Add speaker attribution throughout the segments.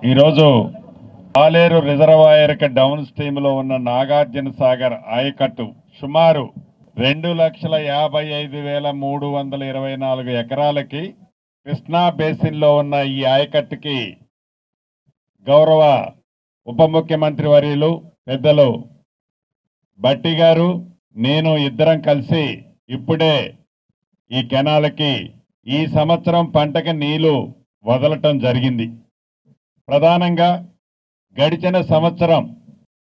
Speaker 1: ఈరోజు పాలేరు రిజర్వాయర్కి డౌన్ స్ట్రీమ్లో ఉన్న నాగార్జున సాగర్ ఆయకట్టు సుమారు 2,55,324 ఎకరాలకి కృష్ణా బేసిన్లో ఉన్న ఈ ఆయకట్టుకి గౌరవ ఉప ముఖ్యమంత్రి వర్యులు పెద్దలు బట్టి గారు నేను ఇద్దరం కలిసి ఇప్పుడే ఈ కెనాల్కి ఈ సంవత్సరం పంటకి నీళ్లు వదలటం జరిగింది. ప్రధానంగా గడిచిన సంవత్సరం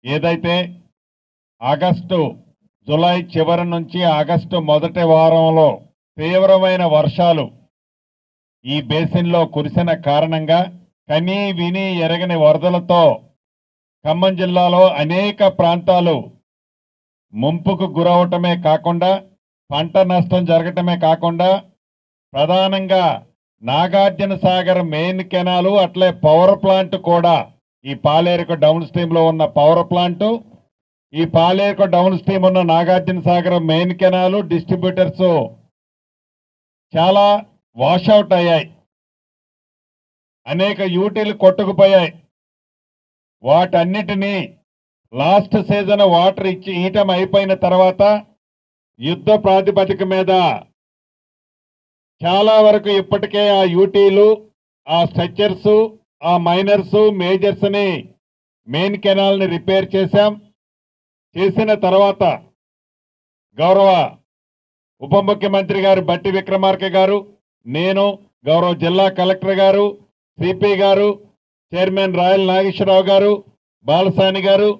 Speaker 1: ఏదైతే జూలై చివరి నుంచి ఆగస్టు మొదటి వారంలో తీవ్రమైన వర్షాలు ఈ బేసిన్లో కురిసిన కారణంగా కనీ విని ఎరగని వరదలతో ఖమ్మం జిల్లాలో అనేక ప్రాంతాలు ముంపుకు గురవటమే కాకుండా పంట నష్టం జరగటమే కాకుండా ప్రధానంగా నాగార్జున సాగర్ మెయిన్ కెనాలు అట్లే పవర్ ప్లాంట్ కూడా ఈ పాలేరుకు డౌన్ స్ట్రీమ్లో ఉన్న పవర్ ప్లాంట్ ఈ పాలేరుకు డౌన్ స్ట్రీమ్ ఉన్న Nagarjuna Sagar main canal distributors చాలా వాషౌట్ అయ్యాయి. అనేక యూటీలు కొట్టుకుపోయాయి. వాటన్నిటినీ లాస్ట్ సీజన్ వాటర్ ఇయటం అయిపోయిన తర్వాత యుద్ధ ప్రాతిపదిక మీద చాలా వరకు ఇప్పటికే ఆ యూటీలు ఆ స్ట్రక్చర్స్ ఆ మైనర్స్ మేజర్స్ని మెయిన్ కెనాల్ని రిపేర్ చేసిన తర్వాత గౌరవ ఉప ముఖ్యమంత్రి గారు బట్టి విక్రమార్క గారు, నేను, గౌరవ జిల్లా కలెక్టర్ గారు, సిపి గారు, చైర్మన్ రాయల్ నాగేశ్వరరావు గారు, బాలసాని గారు,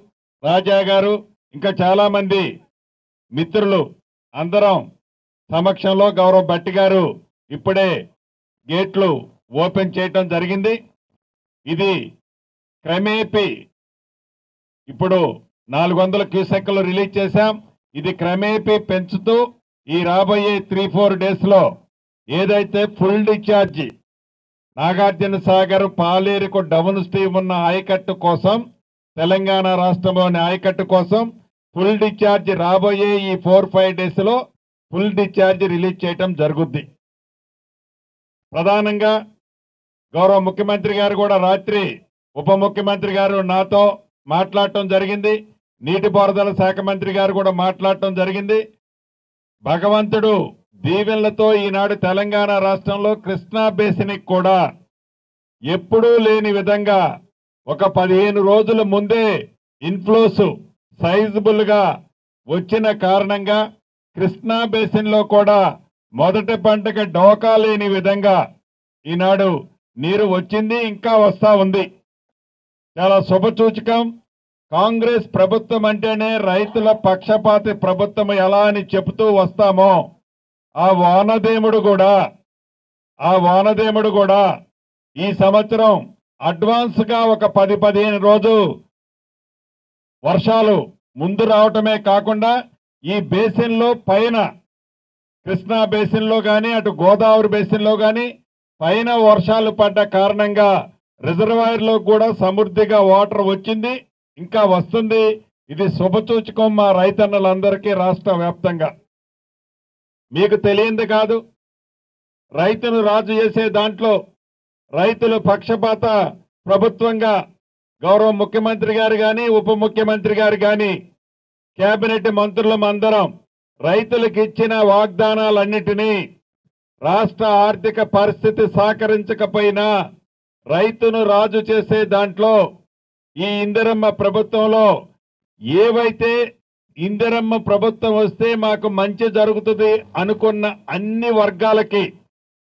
Speaker 1: రాజా గారు, ఇంకా చాలా మంది మిత్రులు అందరం సమక్షంలో గౌరవ బట్టి గారు ఇప్పుడే గేట్లు ఓపెన్ చేయటం జరిగింది. ఇది క్రమేపీ ఇప్పుడు 400 క్యూసెక్లు రిలీజ్ చేశాం. ఇది క్రమేపీ పెంచుతూ ఈ రాబోయే 3-4 డేస్లో ఏదైతే ఫుల్ డిశ్చార్జ్ నాగార్జున సాగర్ పాలేరుకు డౌన్ స్ట్రీమ్ ఉన్న ఆయకట్టు కోసం తెలంగాణ రాష్ట్రంలోని ఆయకట్టు కోసం ఫుల్ డిశ్చార్జ్ రాబోయే ఈ 4-5 డేస్లో ఫుల్ డిశ్చార్జ్ రిలీజ్ చేయటం జరుగుద్ది. ప్రధానంగా గౌరవ ముఖ్యమంత్రి గారు కూడా రాత్రి ఉప ముఖ్యమంత్రి గారు నాతో మాట్లాడటం జరిగింది. నీటిపారుదల శాఖ మంత్రి గారు కూడా మాట్లాడటం జరిగింది. భగవంతుడు దీవెనలతో ఈనాడు తెలంగాణ రాష్ట్రంలో కృష్ణా బేసిన్కి కూడా ఎప్పుడూ లేని విధంగా ఒక 15 రోజుల ముందే ఇన్ఫ్లోస్ సైజబుల్ గా వచ్చిన కారణంగా కృష్ణా బేసిన్లో కూడా మొదటి పంటకి డోకా లేని విధంగా ఈనాడు నీరు వచ్చింది, ఇంకా వస్తా ఉంది. చాలా శుభసూచకం. కాంగ్రెస్ ప్రభుత్వం అంటేనే రైతుల పక్షపాతి ప్రభుత్వం ఎలా అని చెబుతూ వస్తామో ఆ వానదేవుడు కూడా ఈ సంవత్సరం అడ్వాన్స్ గా ఒక 10-15 రోజు వర్షాలు ముందు రావటమే కాకుండా ఈ బేసిన్లో పైన కృష్ణా బేసిన్లో కానీ అటు గోదావరి బేసిన్లో కానీ పైన వర్షాలు పడ్డ కారణంగా రిజర్వాయర్లో కూడా సమృద్ధిగా వాటర్ వచ్చింది, ఇంకా వస్తుంది. ఇది శుభసూచకం మా రైతన్నలందరికీ రాష్ట్ర వ్యాప్తంగా. మీకు తెలియంది కాదు, రైతులు రాజు చేసే దాంట్లో రైతులు పక్షపాత ప్రభుత్వంగా గౌరవ ముఖ్యమంత్రి గారు కానీ ఉప ముఖ్యమంత్రి గారు కానీ కేబినెట్ మంత్రులం అందరం రైతులకు ఇచ్చిన వాగ్దానాలన్నిటినీ రాష్ట్ర ఆర్థిక పరిస్థితి సహకరించకపోయినా రైతును రాజు చేసే దాంట్లో ఈ ఇందిరమ్మ ప్రభుత్వంలో ఏవైతే ఇందిరమ్మ ప్రభుత్వం వస్తే మాకు మంచి జరుగుతుంది అనుకున్న అన్ని వర్గాలకి,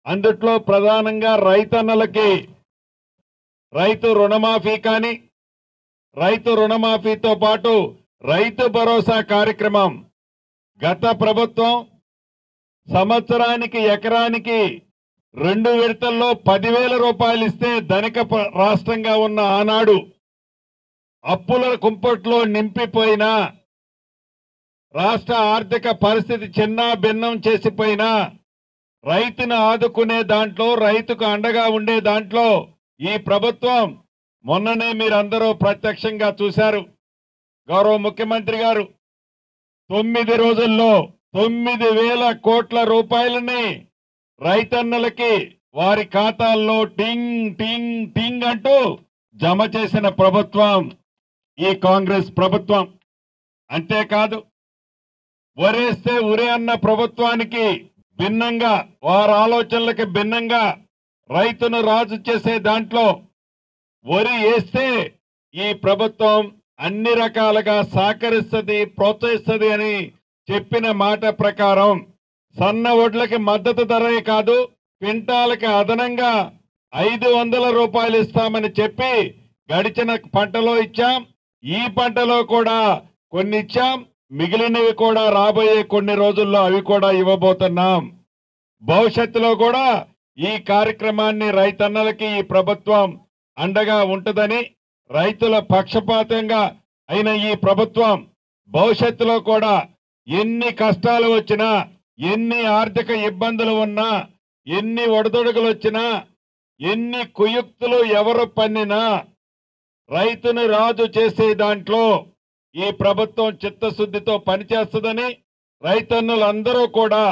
Speaker 1: అందుట్లో ప్రధానంగా రైతన్నలకి రైతు రుణమాఫీ కానీ, రైతు రుణమాఫీతో పాటు రైతు భరోసా కార్యక్రమం గత ప్రభుత్వం సంవత్సరానికి ఎకరానికి 2 విడతల్లో 10,000 రూపాయలు ఇస్తే ధనిక రాష్ట్రంగా ఉన్న ఆనాడు అప్పుల కుంపట్లో నింపిపోయినా రాష్ట్ర ఆర్థిక పరిస్థితి చిన్న భిన్నం చేసిపోయినా రైతును ఆదుకునే దాంట్లో, రైతుకు అండగా ఉండే దాంట్లో ఈ ప్రభుత్వం మొన్ననే మీరందరూ ప్రత్యక్షంగా చూశారు. గౌరవ ముఖ్యమంత్రి గారు 9 రోజుల్లో 9,000 కోట్ల రూపాయలని రైతన్నలకి వారి ఖాతాల్లో టింగ్ టింగ్ టింగ్ అంటూ జమ చేసిన ప్రభుత్వం ఈ కాంగ్రెస్ ప్రభుత్వం. అంతేకాదు వరేస్తే ఉరే అన్న ప్రభుత్వానికి భిన్నంగా, వారి ఆలోచనలకి భిన్నంగా రైతును రాజు చేసే దాంట్లో వరి వేస్తే ఈ ప్రభుత్వం అన్ని రకాలుగా సహకరిస్తుంది, ప్రోత్సహిస్తుంది అని చెప్పిన మాట ప్రకారం సన్న వడ్లకి మద్దతు ధరే కాదు, క్వింటాలకి అదనంగా 500 రూపాయలు ఇస్తామని చెప్పి గడిచిన పంటలో ఇచ్చాం. ఈ పంటలో కూడా కొన్ని ఇచ్చాం, మిగిలినవి కూడా రాబోయే కొన్ని రోజుల్లో అవి కూడా ఇవ్వబోతున్నాం. భవిష్యత్తులో కూడా ఈ కార్యక్రమాన్ని రైతన్నలకి ఈ ప్రభుత్వం అండగా ఉంటుందని, రైతుల పక్షపాతంగా అయిన ఈ ప్రభుత్వం భవిష్యత్తులో కూడా ఎన్ని కష్టాలు వచ్చినా, ఎన్ని ఆర్థిక ఇబ్బందులు ఉన్నా, ఎన్ని ఒడిదుడుకులు వచ్చినా, ఎన్ని కుయుక్తులు ఎవరు పన్నినా రైతును రాజు చేసే దాంట్లో ఈ ప్రభుత్వం చిత్తశుద్ధితో పనిచేస్తుందని, రైతన్నులందరూ కూడా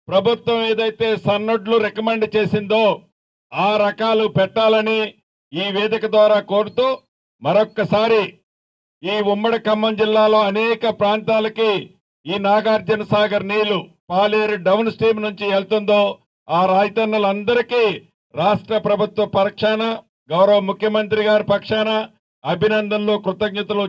Speaker 1: ప్రభుత్వం ఏదైతే సన్నడ్లు రికమెండ్ చేసిందో ఆ రకాలు పెట్టాలని ఈ వేదిక ద్వారా కోరుతూ, మరొక్కసారి ఈ ఉమ్మడి ఖమ్మం జిల్లాలో అనేక ప్రాంతాలకి ఈ నాగార్జున సాగర్ నీళ్లు పాలేరు డౌన్ స్ట్రీమ్ నుంచి వెళ్తుందో ఆ రైతన్నులందరికీ రాష్ట్ర ప్రభుత్వ పక్షాన, గౌరవ ముఖ్యమంత్రి గారి పక్షాన అభినందనలు, కృతజ్ఞతలు